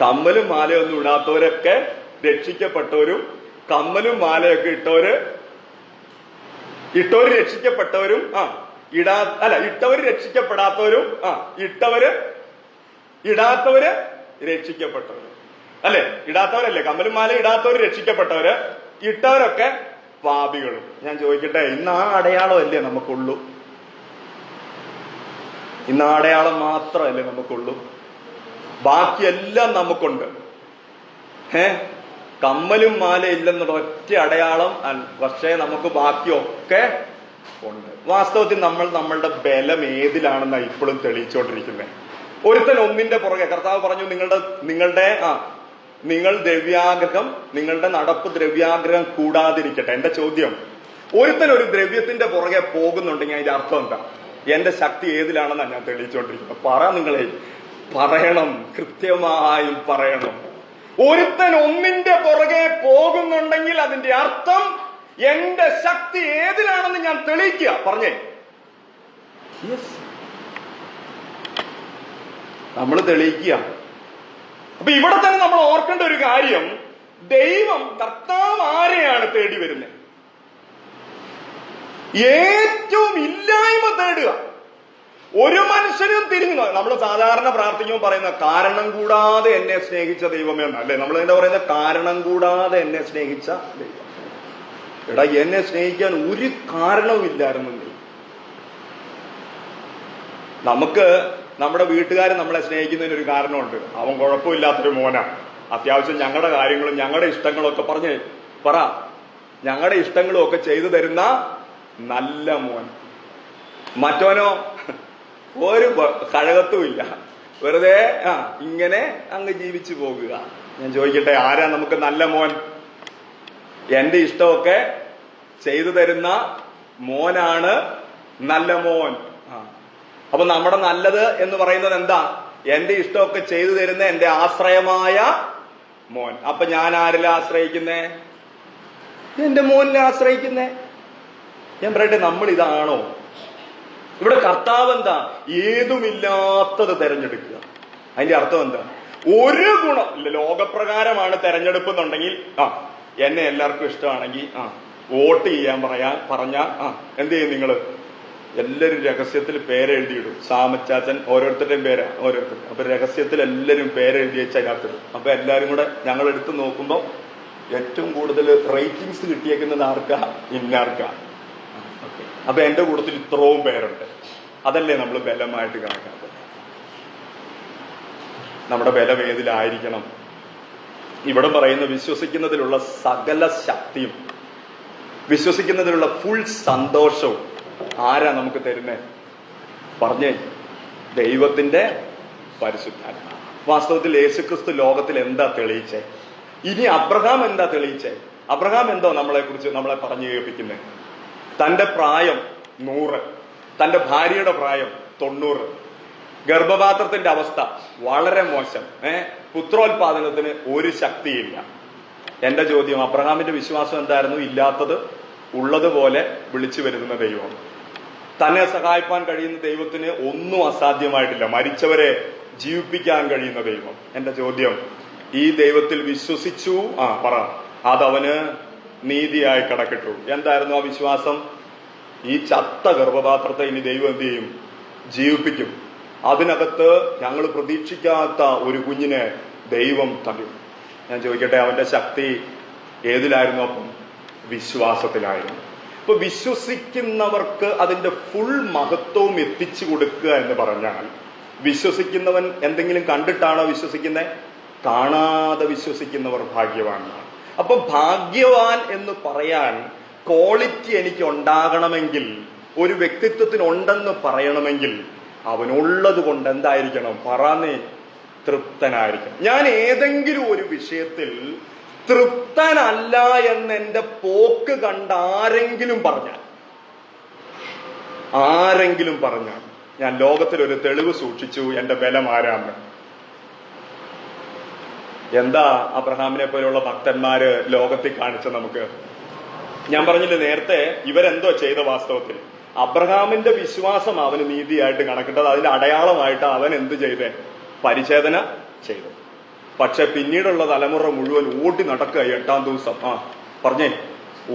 കമ്മലും മാലയൊന്നും ഇടാത്തവരൊക്കെ രക്ഷിക്കപ്പെട്ടവരും കമ്മലും മാലയൊക്കെ ഇട്ടവര് രക്ഷിക്കപ്പെട്ടവരും ഇട്ടവര് രക്ഷിക്കപ്പെടാത്തവരും ഇടാത്തവര് രക്ഷിക്കപ്പെട്ടവരും അല്ലെ? ഇടാത്തവരല്ലേ? കമ്മലും മാല ഇടാത്തവര് രക്ഷിക്കപ്പെട്ടവര്, ഇട്ടവരൊക്കെ പാപികളും. ഞാൻ ചോദിക്കട്ടെ, ഇന്ന് ആ അടയാളമല്ലേ നമുക്കുള്ളൂ? ഇന്ന് ആ അടയാളം മാത്രമല്ലേ നമുക്കുള്ളൂ? ബാക്കിയെല്ലാം നമുക്കുണ്ട്. കമ്മലും മാല ഇല്ലെന്നുള്ള ഒറ്റ അടയാളം പക്ഷേ നമുക്ക് ബാക്കിയൊക്കെ ഉണ്ട്. വാസ്തവത്തിൽ നമ്മളുടെ ബലം ഏതിലാണെന്നാണ് ഇപ്പോഴും തെളിയിച്ചുകൊണ്ടിരിക്കുന്നത്. ഒരുത്തൻ ഒന്നിന്റെ പുറകെ, കർത്താവ് പറഞ്ഞു നിങ്ങൾ ദ്രവ്യാഗ്രഹം, നിങ്ങളുടെ നടപ്പ് ദ്രവ്യാഗ്രഹം കൂടാതിരിക്കട്ടെ. എന്റെ ചോദ്യം, ഒരുത്തൻ ഒരു ദ്രവ്യത്തിന്റെ പുറകെ പോകുന്നുണ്ടെങ്കിൽ അതിന്റെ അർത്ഥം എന്താ? എന്റെ ശക്തി ഏതിലാണെന്നാണ് ഞാൻ തെളിയിച്ചുകൊണ്ടിരിക്കുന്നത്. നിങ്ങളെ പറയണം, കൃത്യമായും പറയണം. ഒരുത്തൻ ഒന്നിന്റെ പുറകെ പോകുന്നുണ്ടെങ്കിൽ അതിന്റെ അർത്ഥം എന്റെ ശക്തി ഏതിലാണെന്ന് ഞാൻ തെളിയിക്കുക. പറഞ്ഞേ, നമ്മൾ തെളിയിക്കുക. അപ്പൊ ഇവിടെ തന്നെ നമ്മൾ ഓർക്കേണ്ട ഒരു കാര്യം, ദൈവം, കർത്താവ് ആരെയാണ് തേടി വരുന്നത്? ഏറ്റവും ഇല്ലായ്മ തേടുക. ഒരു മനുഷ്യനും തിരിഞ്ഞു. നമ്മൾ സാധാരണ പ്രാർത്ഥിക്കുമ്പോൾ പറയുന്ന കാരണം കൂടാതെ എന്നെ സ്നേഹിച്ച ദൈവമേ എന്നല്ലേ നമ്മൾ എന്താ പറയുന്നത്? കാരണം കൂടാതെ എന്നെ സ്നേഹിച്ച ദൈവം. എടാ, എന്നെ സ്നേഹിക്കാൻ ഒരു കാരണവും ഇല്ലായിരുന്നു. നമുക്ക് നമ്മുടെ വീട്ടുകാർ നമ്മളെ സ്നേഹിക്കുന്നതിന് ഒരു കാരണമുണ്ട്. അവൻ കുഴപ്പമില്ലാത്തൊരു മോനാ, അത്യാവശ്യം ഞങ്ങളുടെ കാര്യങ്ങളും ഞങ്ങളുടെ ഇഷ്ടങ്ങളും ഒക്കെ ഞങ്ങളുടെ ഇഷ്ടങ്ങളും ഒക്കെ ചെയ്തു തരുന്ന നല്ല മോൻ. മറ്റോനോ ഒരു കഴകത്തുമില്ല, വെറുതെ ഇങ്ങനെ അങ്ങ് ജീവിച്ചു പോകുക. ഞാൻ ചോദിക്കട്ടെ, ആരാ നമുക്ക് നല്ല മോൻ? എന്റെ ഇഷ്ടമൊക്കെ ചെയ്തു തരുന്ന മോനാണ് നല്ല മോൻ. അപ്പൊ നമ്മുടെ നല്ലത് എന്ന് പറയുന്നത് എന്താ? എന്റെ ഇഷ്ടമൊക്കെ ചെയ്തു തരുന്ന എന്റെ ആശ്രയമായ മോൻ. അപ്പൊ ഞാൻ ആരില ആശ്രയിക്കുന്നേ? എന്റെ മോനിലെ ആശ്രയിക്കുന്നേ. ഞാൻ പറയട്ടെ, നമ്മൾ ഇതാണോ? ഇവിടെ കർത്താവ് എന്താ? ഏതുമില്ലാത്തത് തെരഞ്ഞെടുക്കുക. അതിന്റെ അർത്ഥം എന്താ? ഒരു ഗുണം ഇല്ല. ലോകപ്രകാരമാണ് തെരഞ്ഞെടുപ്പ് എന്നുണ്ടെങ്കിൽ എന്നെ എല്ലാവർക്കും ഇഷ്ടമാണെങ്കിൽ വോട്ട് ചെയ്യാൻ പറഞ്ഞാൽ എന്ത് ചെയ്യും നിങ്ങൾ? എല്ലാവരും രഹസ്യത്തിൽ പേരെഴുതിയിടും. സാമച്ചാച്ചൻ ഓരോരുത്തരുടെയും പേരാ ഓരോരുത്തർ. അപ്പൊ രഹസ്യത്തിൽ എല്ലാവരും പേരെഴുതി വെച്ച് അതിനകത്തിടും. അപ്പൊ എല്ലാവരും കൂടെ ഞങ്ങൾ എടുത്ത് നോക്കുമ്പോൾ ഏറ്റവും കൂടുതൽ റേറ്റിംഗ്സ് കിട്ടിയേക്കുന്നത് ആർക്കാ? ഇന്നാർക്കാ. അപ്പൊ എന്റെ കൂട്ടത്തിൽ ഇത്രയും പേരുണ്ട്. അതല്ലേ നമ്മൾ ബലമായിട്ട് കണക്കാക്കുന്നത്? നമ്മുടെ ബലം ഏതിലായിരിക്കണം? ഇവിടെ പറയുന്ന വിശ്വസിക്കുന്നതിലുള്ള സകല ശക്തിയും വിശ്വസിക്കുന്നതിലുള്ള ഫുൾ സന്തോഷവും ആരാ നമുക്ക് തരുന്നേ? പറഞ്ഞേ, ദൈവത്തിന്റെ പരിശുദ്ധാത്മാവ്. വാസ്തവത്തിൽ യേശുക്രിസ്തു ലോകത്തിൽ എന്താ തെളിയിച്ചേ? ഇനി അബ്രഹാം എന്താ തെളിയിച്ചേ? അബ്രഹാം എന്തോ നമ്മളെ പറഞ്ഞു കേൾപ്പിക്കുന്നേ? തന്റെ പ്രായം 100, തന്റെ ഭാര്യയുടെ പ്രായം 90, ഗർഭപാത്രത്തിന്റെ അവസ്ഥ വളരെ മോശം, പുത്രോത്പാദനത്തിന് ഒരു ശക്തിയില്ല. എന്റെ ചോദ്യം, അബ്രഹാമിന്റെ വിശ്വാസം എന്തായിരുന്നു? ഇല്ലാത്തത് ഉള്ളതുപോലെ വിളിച്ചു വരുന്ന ദൈവം. തന്നെ സഹായിപ്പാൻ കഴിയുന്ന ദൈവത്തിന് ഒന്നും അസാധ്യമായിട്ടില്ല. മരിച്ചവരെ ജീവിപ്പിക്കാൻ കഴിയുന്ന ദൈവം. എന്റെ ചോദ്യം, ഈ ദൈവത്തിൽ വിശ്വസിച്ചു അതവന് നീതിയായി കണക്കിട്ടു. എന്തായിരുന്നു ആ വിശ്വാസം? ഈ ചത്ത ഗർഭപാത്രത്തെ ഇനി ദൈവം എന്ത് ചെയ്യും? ജീവിപ്പിക്കും. അതിനകത്ത് ഞങ്ങൾ പ്രതീക്ഷിക്കാത്ത ഒരു കുഞ്ഞിനെ ദൈവം തരും. ഞാൻ ചോദിക്കട്ടെ, അവന്റെ ശക്തി ഏതിലായിരുന്നു? അപ്പം വിശ്വാസത്തിലായിരുന്നു. ഇപ്പൊ വിശ്വസിക്കുന്നവർക്ക് അതിന്റെ ഫുൾ മഹത്വവും എത്തിച്ചു കൊടുക്കുക എന്ന് പറഞ്ഞാൽ, വിശ്വസിക്കുന്നവൻ എന്തെങ്കിലും കണ്ടിട്ടാണോ വിശ്വസിക്കുന്നത്? കാണാതെ വിശ്വസിക്കുന്നവർ ഭാഗ്യവാന്മാർ. അപ്പൊ ഭാഗ്യവാൻ എന്ന് പറയാൻ ക്വാളിറ്റി എനിക്ക് ഉണ്ടാകണമെങ്കിൽ, ഒരു വ്യക്തിത്വത്തിന് ഉണ്ടെന്ന് പറയണമെങ്കിൽ, അവനുള്ളത് കൊണ്ട് എന്തായിരിക്കണം? പറന്നേ, തൃപ്തനായിരിക്കണം. ഞാൻ ഏതെങ്കിലും ഒരു വിഷയത്തിൽ തൃപ്തനല്ല എന്ന് എന്റെ പോക്ക് കണ്ട് ആരെങ്കിലും പറഞ്ഞാൽ ഞാൻ ലോകത്തിലൊരു തെളിവ് സൂക്ഷിച്ചു, എന്റെ ബലം ആരാന്ന്. എന്താ അബ്രഹാമിനെ പോലെയുള്ള ഭക്തന്മാര് ലോകത്തിൽ കാണിച്ച നമുക്ക്? ഞാൻ പറഞ്ഞില്ലേ നേരത്തെ, ഇവരെന്തോ ചെയ്ത? വാസ്തവത്തിൽ അബ്രഹാമിന്റെ വിശ്വാസം അവന് നീതിയായിട്ട് കണക്കിട്ടത്. അതിന്റെ അടയാളമായിട്ട് അവൻ എന്ത് ചെയ്തേ? പരിച്ഛേദന ചെയ്തു. പക്ഷെ പിന്നീടുള്ള തലമുറ മുഴുവൻ ഓടി നടക്കുക. 8-ാം ദിവസം പറഞ്ഞേ,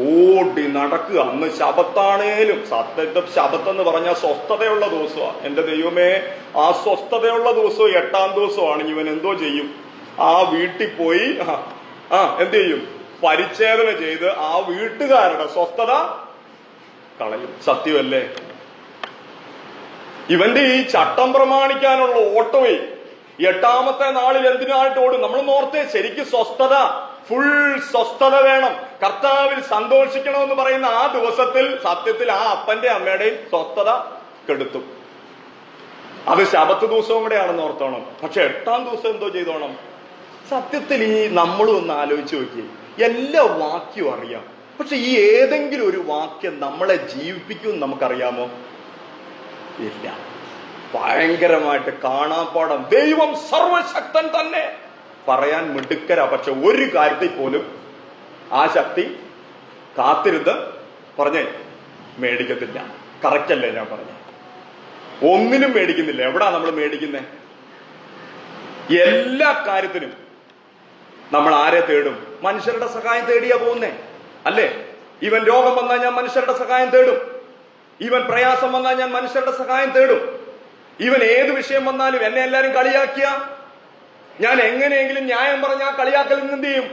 ഓടി നടക്കുക. അന്ന് ശബത്താണേലും, ശബത്തെന്ന് പറഞ്ഞാൽ സ്വസ്ഥതയുള്ള ദിവസമാണ്. എന്റെ ദൈവമേ, ആ സ്വസ്ഥതയുള്ള ദിവസവും 8-ാം ദിവസമാണ്. ഇവൻ എന്തോ ചെയ്യും? ആ വീട്ടിൽ പോയി എന്ത് ചെയ്യും? പരിച്ഛേദന ചെയ്ത് ആ വീട്ടുകാരുടെ സ്വസ്ഥത കളയും. സത്യമല്ലേ? ഇവന്റെ ഈ ചട്ടം പ്രമാണിക്കാനുള്ള ഓട്ടമേ 8-ാമത്തെ നാളിൽ എന്തിനായിട്ട് ഓടും? നമ്മൾ നോർത്തേ, ശരിക്കും സ്വസ്ഥത, ഫുൾ സ്വസ്ഥത വേണം, കർത്താവിൽ സന്തോഷിക്കണമെന്ന് പറയുന്ന ആ ദിവസത്തിൽ സത്യത്തിൽ ആ അപ്പന്റെ അമ്മയുടെയും സ്വസ്ഥത കെടുത്തും. അത് ശബത്ത് ദിവസവും കൂടെയാണെന്ന് ഓർത്തോണം. പക്ഷെ 8-ാം ദിവസം എന്തോ ചെയ്തോണം? സത്യത്തിൽ ഈ നമ്മളും ഒന്ന് ആലോചിച്ച് നോക്കി, എല്ലാ വാക്യവും അറിയാം, പക്ഷെ ഈ ഏതെങ്കിലും ഒരു വാക്യം നമ്മളെ ജീവിപ്പിക്കും നമുക്കറിയാമോ? ഇല്ല. ഭയങ്കരമായിട്ട് കാണാപ്പാടം. ദൈവം സർവശക്തൻ തന്നെ പറയാൻ മിടുക്കരാ, പക്ഷെ ഒരു കാര്യത്തിൽ പോലും ആ ശക്തി കാത്തിരുന്ന് പറഞ്ഞേ മേടിക്കത്തില്ല. കറക്റ്റ് അല്ലേ ഞാൻ പറഞ്ഞ? ഒന്നിനും മേടിക്കുന്നില്ല. എവിടാ നമ്മൾ മേടിക്കുന്നേ? എല്ലാ കാര്യത്തിനും നമ്മൾ ആരെ തേടും? മനുഷ്യരുടെ സഹായം തേടിയാ പോകുന്നേ, അല്ലേ? ഇവൻ രോഗം വന്നാൽ ഞാൻ മനുഷ്യരുടെ സഹായം തേടും. ഇവൻ പ്രയാസം വന്നാൽ ഞാൻ മനുഷ്യരുടെ സഹായം തേടും. ഇവൻ ഏത് വിഷയം വന്നാലും എന്നെ എല്ലാരും കളിയാക്കിയ ഞാൻ എങ്ങനെയെങ്കിലും ന്യായം പറഞ്ഞ ആ കളിയാക്കൽ നിന്ന് എന്ത് ചെയ്യും?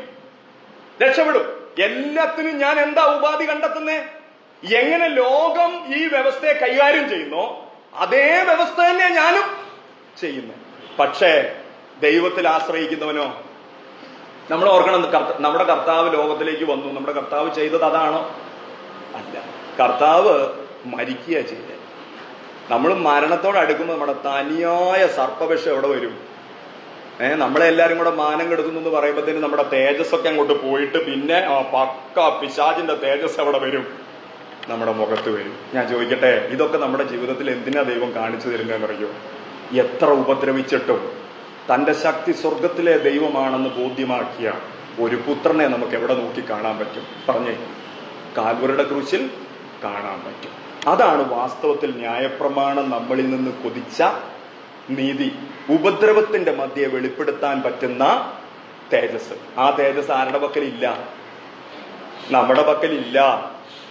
രക്ഷപ്പെടും. എല്ലാത്തിനും ഞാൻ എന്താ ഉപാധി കണ്ടെത്തുന്നേ? എങ്ങനെ ലോകം ഈ വ്യവസ്ഥയെ കൈകാര്യം ചെയ്യുന്നോ അതേ വ്യവസ്ഥ തന്നെ ഞാനും ചെയ്യുന്നു. പക്ഷേ ദൈവത്തിൽ ആശ്രയിക്കുന്നവനോ? നമ്മൾ ഓർക്കണം, നമ്മുടെ കർത്താവ് ലോകത്തിലേക്ക് വന്നു. നമ്മുടെ കർത്താവ് ചെയ്തത് അതാണോ? അല്ല. കർത്താവ് മരിക്കുക ചെയ്തത്. നമ്മൾ മരണത്തോട് അടുക്കുമ്പോൾ നമ്മുടെ തനിയായ സർപ്പവിഷം എവിടെ വരും? നമ്മളെല്ലാരും കൂടെ മാനം കെടുക്കുന്നു എന്ന് പറയുമ്പോഴത്തേന് നമ്മുടെ തേജസ്സൊക്കെ അങ്ങോട്ട് പോയിട്ട് പിന്നെ പക്ക പിശാചിന്റെ തേജസ് എവിടെ വരും? നമ്മുടെ മുഖത്ത് വരും. ഞാൻ ചോദിക്കട്ടെ, ഇതൊക്കെ നമ്മുടെ ജീവിതത്തിൽ എന്തിനാ ദൈവം കാണിച്ചു തരുന്നതെന്ന് അറിയോ? എത്ര ഉപദ്രവിച്ചിട്ടും തന്റെ ശക്തി സ്വർഗത്തിലെ ദൈവമാണെന്ന് ബോധ്യമാക്കിയ ഒരു പുത്രനെ നമുക്ക് എവിടെ നോക്കി കാണാൻ പറ്റും? പറഞ്ഞേ, കാൽവറിയുടെ ക്രൂശിൽ കാണാൻ പറ്റും. അതാണ് വാസ്തവത്തിൽ ന്യായപ്രമാണം നമ്മളിൽ നിന്ന് കൊതിച്ച നീതി. ഉപദ്രവത്തിന്റെ മധ്യേ വെളിപ്പെടുത്താൻ പറ്റുന്ന തേജസ്. ആ തേജസ് ആരുടെ പക്കലില്ല? നമ്മുടെ പക്കലില്ല.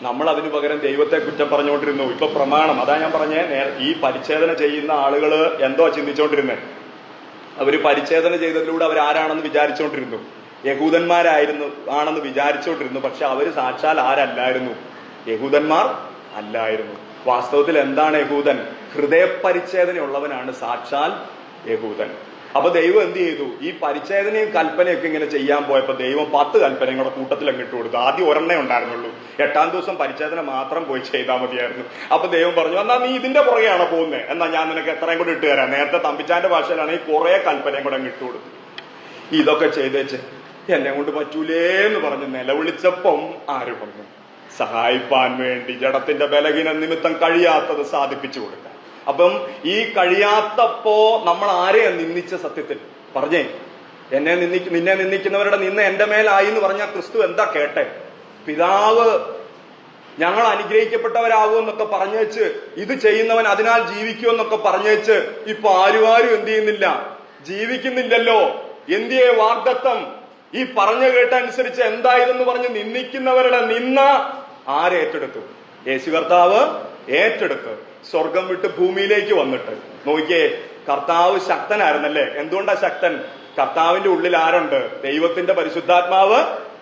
നമ്മൾ അതിനു പകരം ദൈവത്തെ കുറ്റം പറഞ്ഞുകൊണ്ടിരുന്നു. ഇപ്പൊ പ്രമാണം, അതാ ഞാൻ പറഞ്ഞേ, ഈ പരിച്ഛേദന ചെയ്യുന്ന ആളുകള് എന്തോ ചിന്തിച്ചോണ്ടിരുന്നേ? അവര് പരിച്ഛേദന ചെയ്തതിലൂടെ അവരാരാണെന്ന് വിചാരിച്ചോണ്ടിരുന്നു? യഹൂദന്മാരായിരുന്നു ആണെന്ന് വിചാരിച്ചോണ്ടിരുന്നു. പക്ഷെ അവര് സാക്ഷാൽ ആരല്ലായിരുന്നു? യഹൂദന്മാർ അല്ലായിരുന്നു. വാസ്തവത്തിൽ എന്താണ് യഹൂദൻ? ഹൃദയപരിച്ഛേദനയുള്ളവനാണ് സാക്ഷാൽ യഹൂദൻ. അപ്പൊ ദൈവം എന്ത് ചെയ്തു? ഈ പരിച്ഛേദനയും കൽപ്പനയൊക്കെ ഇങ്ങനെ ചെയ്യാൻ പോയപ്പോ ദൈവം 10 കൽപ്പനയും കൂടെ കൂട്ടത്തിൽ അങ്ങിട്ട് കൊടുത്തു. ആദ്യം ഒരെണ്ണേ ഉണ്ടായിരുന്നുള്ളൂ. 8-ാം ദിവസം പരിച്ഛേദന മാത്രം പോയി ചെയ്താൽ മതിയായിരുന്നു. അപ്പൊ ദൈവം പറഞ്ഞു, എന്നാ നീ ഇതിന്റെ പുറകെയാണോ പോകുന്നത്? എന്നാ ഞാൻ നിനക്ക് എത്രയും കൂടെ ഇട്ട് തരാം. നേരത്തെ തമ്പിച്ചാന്റെ ഭാഷയിലാണെങ്കിൽ കുറെ കൽപ്പനയും കൂടെ അങ്ങിട്ട് കൊടുത്തു. ഇതൊക്കെ ചെയ്തേച്ച് എന്നെ കൊണ്ട് പറ്റൂലേന്ന് പറഞ്ഞ് നിലവിളിച്ചപ്പം ആര് പറഞ്ഞു? സഹായിപ്പാൻ വേണ്ടി ജഡത്തിന്റെ ബലഹീന നിമിത്തം കഴിയാത്തത് സാധിപ്പിച്ചു കൊടുക്കാൻ. അപ്പം ഈ കഴിയാത്തപ്പോ നമ്മൾ ആരെയാ നിന്ദിച്ച? സത്യത്തിൽ പറഞ്ഞേ, നിന്നെ നിന്ദിക്കുന്നവരുടെ നിന്ന് എന്റെ മേലായി എന്ന് പറഞ്ഞാൽ ക്രിസ്തു എന്താ കേട്ടെ? പിതാവ് ഞങ്ങൾ അനുഗ്രഹിക്കപ്പെട്ടവരാകുമെന്നൊക്കെ പറഞ്ഞേച്ച്, ഇത് ചെയ്യുന്നവൻ അതിനാൽ ജീവിക്കുമെന്നൊക്കെ പറഞ്ഞേച്ച്, ഇപ്പൊ ആരും എന്ത് ചെയ്യുന്നില്ല? ജീവിക്കുന്നില്ലല്ലോ. എന്തിയെ വാഗ്ദത്തം? ഈ പറഞ്ഞു കേട്ടനുസരിച്ച് എന്തായതെന്ന് പറഞ്ഞ് നിന്ദിക്കുന്നവരുടെ നിന്ന ആരേറ്റെടുത്തു? യേശു കർത്താവ് ഏറ്റെടുത്ത് സ്വർഗം വിട്ട് ഭൂമിയിലേക്ക് വന്നിട്ട്. നോക്കിയേ, കർത്താവ് ശക്തനായിരുന്നല്ലേ? എന്തുകൊണ്ടാ ശക്തൻ? കർത്താവിന്റെ ഉള്ളിൽ ആരുണ്ട്? ദൈവത്തിന്റെ പരിശുദ്ധാത്മാവ്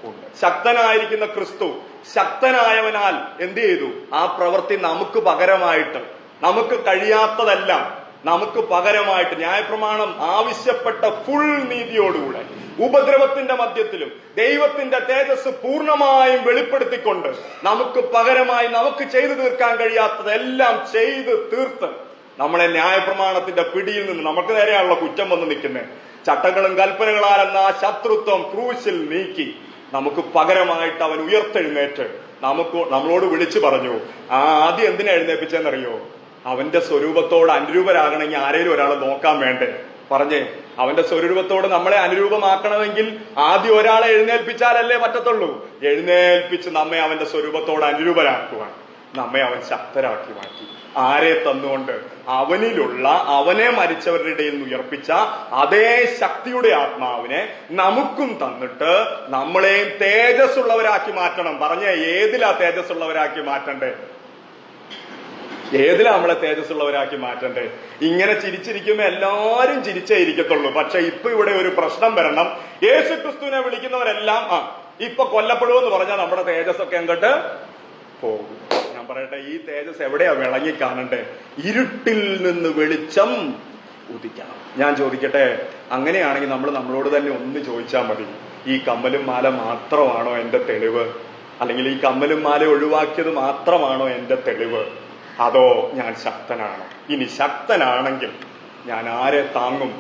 ഉണ്ട്. ശക്തനായിരിക്കുന്ന ക്രിസ്തു ശക്തനായവനാൽ എന്ത് ചെയ്തു? ആ പ്രവൃത്തി നമുക്ക് പകരമായിട്ട്, നമുക്ക് കഴിയാത്തതെല്ലാം നമുക്ക് പകരമായിട്ട് ന്യായപ്രമാണം ആവശ്യപ്പെട്ട ഫുൾ നീതിയോടുകൂടെ ഉപദ്രവത്തിന്റെ മധ്യത്തിലും ദൈവത്തിന്റെ തേജസ് പൂർണ്ണമായും വെളിപ്പെടുത്തിക്കൊണ്ട് നമുക്ക് പകരമായി നമുക്ക് ചെയ്തു തീർക്കാൻ കഴിയാത്തതെല്ലാം ചെയ്ത് തീർത്ത് നമ്മളെ ന്യായപ്രമാണത്തിന്റെ പിടിയിൽ നിന്ന്, നമുക്ക് നേരെയാണല്ലോ കുറ്റം വന്ന് നിൽക്കുന്നത്, ചട്ടങ്ങളും കൽപ്പനകളാലെന്ന ആ ശത്രുത്വം ക്രൂശിൽ നീക്കി നമുക്ക് പകരമായിട്ട് അവൻ ഉയർത്തെഴുന്നേറ്റ് നമ്മളോട് വിളിച്ചു പറഞ്ഞു. ആദ്യം എന്തിനാ എഴുന്നേൽപ്പിച്ചെന്നറിയോ? അവന്റെ സ്വരൂപത്തോട് അനുരൂപരാകണമെങ്കിൽ ആരെങ്കിലും ഒരാൾ നോക്കാൻ വേണ്ടേ? പറഞ്ഞേ, അവന്റെ സ്വരൂപത്തോട് നമ്മളെ അനുരൂപമാക്കണമെങ്കിൽ ആദ്യം ഒരാളെ എഴുന്നേൽപ്പിച്ചാലല്ലേ പറ്റത്തുള്ളൂ. എഴുന്നേൽപ്പിച്ച് നമ്മെ അവന്റെ സ്വരൂപത്തോട് അനുരൂപരാക്കുവാൻ നമ്മെ അവൻ ശക്തരാക്കി മാറ്റി. ആരെ തന്നുകൊണ്ട്? അവനിലുള്ള, അവനെ മരിച്ചവരുടെ ഇടയിൽ നിന്ന് ഉയർപ്പിച്ച അതേ ശക്തിയുടെ ആത്മാവിനെ നമുക്കും തന്നിട്ട് നമ്മളെയും തേജസ്സുള്ളവരാക്കി മാറ്റണം. പറഞ്ഞേ, ഏതിലാ തേജസ്സുള്ളവരാക്കി മാറ്റണ്ടേ? ഏതിലാ നമ്മളെ തേജസ്സുള്ളവരാക്കി മാറ്റണ്ടേ? ഇങ്ങനെ ചിരിച്ചിരിക്കുമ്പോ എല്ലാരും ചിരിച്ചേ ഇരിക്കത്തുള്ളൂ. പക്ഷെ ഇപ്പൊ ഇവിടെ ഒരു പ്രശ്നം വരണം. യേശുക്രിസ്തുവിനെ വിളിക്കുന്നവരെല്ലാം ഇപ്പൊ കൊല്ലപ്പെടുമെന്ന് പറഞ്ഞാൽ നമ്മുടെ തേജസ്സൊക്കെ എങ്ങോട്ട് പോകും? ഞാൻ പറയട്ടെ, ഈ തേജസ് എവിടെയാ വിളങ്ങി കാണണ്ടേ? ഇരുട്ടിൽ നിന്ന് വെളിച്ചം ഉദിക്കണം. ഞാൻ ചോദിക്കട്ടെ, അങ്ങനെയാണെങ്കിൽ നമ്മളോട് തന്നെ ഒന്ന് ചോദിച്ചാൽ മതി, ഈ കമ്മലും മാല മാത്രമാണോ എന്റെ തെളിവ്? അല്ലെങ്കിൽ ഈ കമ്മലും മാല ഒഴിവാക്കിയത് മാത്രമാണോ എന്റെ തെളിവ്? അതോ ഞാൻ ശക്തനാണ്? ഇനി ശക്തനാണെങ്കിൽ ഞാൻ ആരെ താങ്ങും?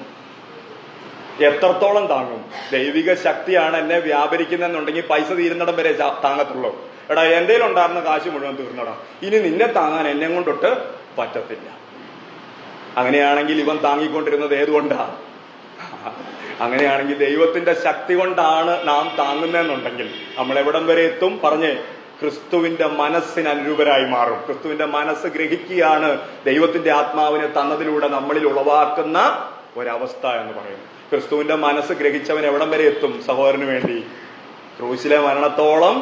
എത്രത്തോളം താങ്ങും? ദൈവിക ശക്തിയാണ് എന്നെ വ്യാപരിക്കുന്നെന്നുണ്ടെങ്കിൽ പൈസ തീരുന്നിടം വരെ താങ്ങത്തുള്ളൂ. എടാ, എന്റെ ഉണ്ടായിരുന്ന കാശ് മുഴുവൻ തീർന്നടാ, ഇനി നിന്നെ താങ്ങാൻ എന്നെ കൊണ്ടൊട്ട് പറ്റത്തില്ല. അങ്ങനെയാണെങ്കിൽ ഇവൻ താങ്ങിക്കൊണ്ടിരുന്നത് ഏതുകൊണ്ടാ? അങ്ങനെയാണെങ്കിൽ ദൈവത്തിന്റെ ശക്തി കൊണ്ടാണ് നാം താങ്ങുന്നതെന്നുണ്ടെങ്കിൽ നമ്മൾ എവിടം വരെ എത്തും? പറഞ്ഞേ, ക്രിസ്തുവിന്റെ മനസ്സിന് അനുരൂപരായി മാറും. ക്രിസ്തുവിന്റെ മനസ്സ് ഗ്രഹിക്കുകയാണ് ദൈവത്തിന്റെ ആത്മാവിനെ തന്നതിലൂടെ നമ്മളിൽ ഉളവാക്കുന്ന ഒരവസ്ഥ എന്ന് പറയുന്നത്. ക്രിസ്തുവിന്റെ മനസ്സ് ഗ്രഹിച്ചവൻ എവിടം വരെ എത്തും? സഹോദരന് വേണ്ടി ക്രൂശിലെ മരണത്തോളം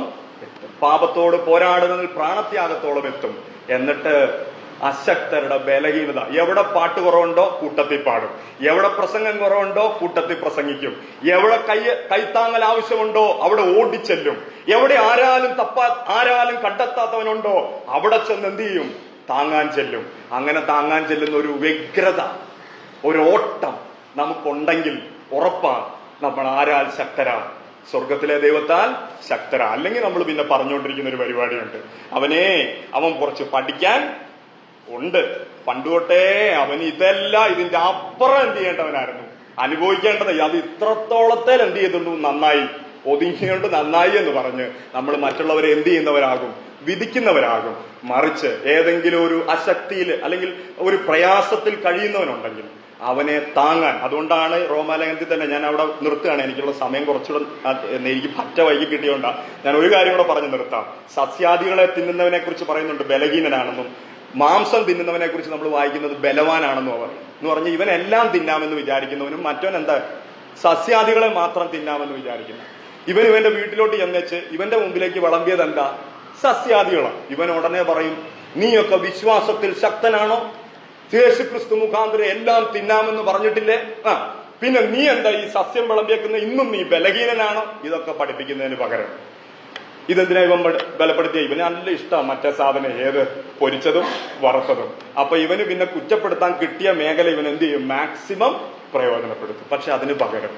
എത്തും. പാപത്തോട് പോരാടുന്നതിൽ പ്രാണത്യാഗത്തോളം എത്തും. എന്നിട്ട് അശക്തരുടെ ബലഹീനത, എവിടെ പാട്ട് കുറവുണ്ടോ കൂട്ടത്തിൽ പാടും, എവിടെ പ്രസംഗം കുറവുണ്ടോ കൂട്ടത്തിൽ പ്രസംഗിക്കും, എവിടെ കൈത്താങ്ങൽ ആവശ്യമുണ്ടോ അവിടെ ഓടിച്ചെല്ലും, എവിടെ ആരാലും കണ്ടെത്താത്തവനുണ്ടോ അവിടെ ചെന്ന് എന്ത് ചെയ്യും? താങ്ങാൻ ചെല്ലും. അങ്ങനെ താങ്ങാൻ ചെല്ലുന്ന ഒരു വ്യഗ്രത, ഒരു ഓട്ടം നമുക്കുണ്ടെങ്കിൽ ഉറപ്പാണ് നമ്മൾ ആരാൽ ശക്തരാ? സ്വർഗത്തിലെ ദൈവത്താൽ ശക്തരാ. അല്ലെങ്കിൽ നമ്മൾ പിന്നെ പറഞ്ഞുകൊണ്ടിരിക്കുന്ന ഒരു പരിപാടിയുണ്ട്, അവൻ കുറച്ച് പഠിക്കാൻ ഉണ്ട്, പണ്ടുതൊട്ടേ അവൻ ഇതിന്റെ അപ്പുറം എന്ത് ചെയ്യേണ്ടവനായിരുന്നു, അനുഭവിക്കേണ്ടത്. അത് ഇത്രത്തോളത്തേൽ എന്ത് ചെയ്തിട്ടുണ്ട്? നന്നായി ഒതുങ്ങിയോണ്ട് നന്നായി എന്ന് പറഞ്ഞ് നമ്മൾ മറ്റുള്ളവരെ എന്ത് ചെയ്യുന്നവരാകും? വിധിക്കുന്നവരാകും. മറിച്ച് ഏതെങ്കിലും ഒരു അശക്തിയിൽ അല്ലെങ്കിൽ ഒരു പ്രയാസത്തിൽ കഴിയുന്നവനുണ്ടെങ്കിൽ അവനെ താങ്ങാൻ. അതുകൊണ്ടാണ് റോമാലേഖനത്തിൽ തന്നെ, ഞാൻ അവിടെ നിർത്തുകയാണ്, എനിക്കുള്ള സമയം കുറച്ചുകൂടെ എനിക്ക് പറ്റ വൈകി കിട്ടിയോണ്ടാ ഞാൻ ഒരു കാര്യം കൂടെ പറഞ്ഞു നിർത്താം. സസ്യാദികളെ തിന്നുന്നവനെ കുറിച്ച് പറയുന്നുണ്ട് ബലഹീനനാണെന്നും, മാംസം തിന്നുന്നവനെ കുറിച്ച് നമ്മൾ വായിക്കുന്നത് ബലവാനാണെന്നും പറയും. എന്ന് പറഞ്ഞ് ഇവനെല്ലാം തിന്നാമെന്ന് വിചാരിക്കുന്നവനും മറ്റവൻ എന്താ സസ്യാദികളെ മാത്രം തിന്നാമെന്ന് വിചാരിക്കുന്നു. ഇവന്റെ വീട്ടിലോട്ട് ചെന്നേച്ച് ഇവന്റെ മുമ്പിലേക്ക് വിളമ്പിയത് എന്താ? സസ്യാദികളാണ്. ഇവൻ ഉടനെ പറയും, നീയൊക്കെ വിശ്വാസത്തിൽ ശക്തനാണോ? യേശുക്രിസ്തു മുഖാന്തരം എല്ലാം തിന്നാമെന്ന് പറഞ്ഞിട്ടില്ലേ? പിന്നെ നീ എന്താ ഈ സസ്യം വിളമ്പിയേക്കുന്ന? ഇന്നും നീ ബലഹീനനാണോ? ഇതൊക്കെ പഠിപ്പിക്കുന്നതിന് പകരം ഇതെന്തിനാ ഇവൻ ബലപ്പെടുത്തിയ? ഇവന് നല്ല ഇഷ്ടം മറ്റേ സാധനം, ഏത്? പൊരിച്ചതും വറുത്തതും. അപ്പൊ ഇവന് പിന്നെ കുറ്റപ്പെടുത്താൻ കിട്ടിയ മേഖല ഇവൻ എന്ത് ചെയ്യും? മാക്സിമം പ്രയോജനപ്പെടുത്തും. പക്ഷെ അതിന് പകരം,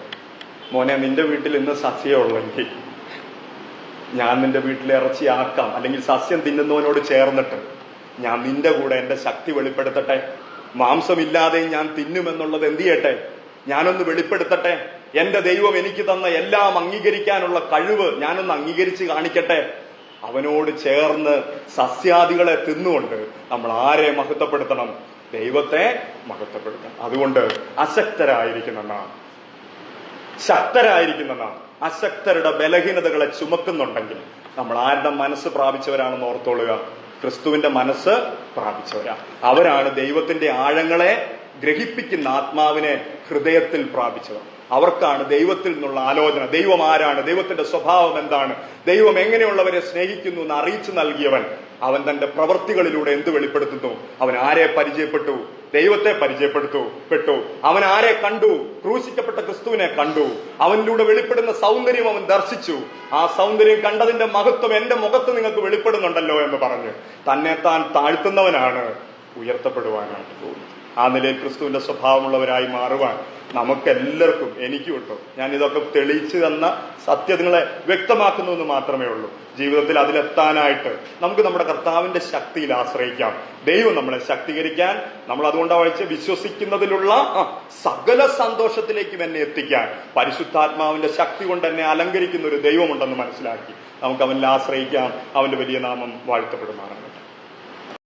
മോനെ, നിന്റെ വീട്ടിൽ ഇന്ന് സസ്യമുള്ളെങ്കിൽ ഞാൻ നിന്റെ വീട്ടിൽ ഇറച്ചിയാക്കാം, അല്ലെങ്കിൽ സസ്യം തിന്നുന്നവനോട് ചേർന്നിട്ട് ഞാൻ നിന്റെ കൂടെ എന്റെ ശക്തി വെളിപ്പെടുത്തട്ടെ. മാംസമില്ലാതെ ഞാൻ തിന്നുമെന്നുള്ളത് എന്ത് ചെയ്യട്ടെ? ഞാനൊന്ന് വെളിപ്പെടുത്തട്ടെ. എന്റെ ദൈവം എനിക്ക് തന്ന എല്ലാം അംഗീകരിക്കാനുള്ള കഴിവ് ഞാനൊന്ന് അംഗീകരിച്ച് കാണിക്കട്ടെ. അവനോട് ചേർന്ന് സസ്യാദികളെ തിന്നുകൊണ്ട് നമ്മൾ ആരെ മഹത്വപ്പെടുത്തണം? ദൈവത്തെ മഹത്വപ്പെടുത്തണം. അതുകൊണ്ട് അശക്തരായിരിക്കുന്ന നാം, ശക്തരായിരിക്കുന്ന നാം അശക്തരുടെ ബലഹീനതകളെ ചുമക്കുന്നുണ്ടെങ്കിൽ നമ്മൾ ആരുടെ മനസ്സ് പ്രാപിച്ചവരാണെന്ന് ഓർത്തോളുക? ക്രിസ്തുവിന്റെ മനസ്സ് പ്രാപിച്ചവരാ. അവരാണ് ദൈവത്തിന്റെ ആഴങ്ങളെ ഗ്രഹിപ്പിക്കുന്ന ആത്മാവിനെ ഹൃദയത്തിൽ പ്രാപിച്ചവർ. അവർക്കാണ് ദൈവത്തിൽ നിന്നുള്ള ആലോചന. ദൈവം ആരാണ്, ദൈവത്തിന്റെ സ്വഭാവം എന്താണ്, ദൈവം എങ്ങനെയുള്ളവരെ സ്നേഹിക്കുന്നു എന്ന് അറിയിച്ചു നൽകിയവൻ അവൻ തന്റെ പ്രവൃത്തികളിലൂടെ എന്ത് വെളിപ്പെടുത്തുന്നു? അവൻ ആരെ പരിചയപ്പെട്ടു? ദൈവത്തെ പെട്ടു. അവൻ ആരെ കണ്ടു? ക്രൂശിക്കപ്പെട്ട ക്രിസ്തുവിനെ കണ്ടു. അവനിലൂടെ വെളിപ്പെടുന്ന സൗന്ദര്യം അവൻ ദർശിച്ചു. ആ സൗന്ദര്യം കണ്ടതിന്റെ മഹത്വം എന്റെ മുഖത്ത് നിങ്ങൾക്ക് വെളിപ്പെടുന്നുണ്ടല്ലോ എന്ന് പറഞ്ഞ് തന്നെ താൻ താഴ്ത്തുന്നവനാണ് ഉയർത്തപ്പെടുവാനായിട്ട് പോകുന്നത്. ആ നിലയിൽ ക്രിസ്തുവിന്റെ സ്വഭാവമുള്ളവരായി മാറുവാൻ നമുക്കെല്ലാവർക്കും, എനിക്കും കേട്ടോ, ഞാൻ ഇതൊക്കെ തെളിയിച്ചു തന്ന സത്യങ്ങളെ വ്യക്തമാക്കുന്നു എന്ന് മാത്രമേ ഉള്ളൂ. ജീവിതത്തിൽ അതിലെത്താനായിട്ട് നമുക്ക് നമ്മുടെ കർത്താവിന്റെ ശക്തിയിൽ ആശ്രയിക്കാം. ദൈവം നമ്മളെ ശക്തീകരിക്കാൻ, നമ്മൾ അതുകൊണ്ടാണ് വിശ്വസിക്കുന്നതിലുള്ള സകല സന്തോഷത്തിലേക്കും എന്നെ എത്തിക്കാൻ പരിശുദ്ധാത്മാവിന്റെ ശക്തി കൊണ്ട് എന്നെ അലങ്കരിക്കുന്ന ഒരു ദൈവമുണ്ടെന്ന് മനസ്സിലാക്കി നമുക്ക് അവനിൽ ആശ്രയിക്കാം. അവന്റെ വലിയ നാമം വാഴ്ത്തപ്പെടുമാറാകട്ടെ.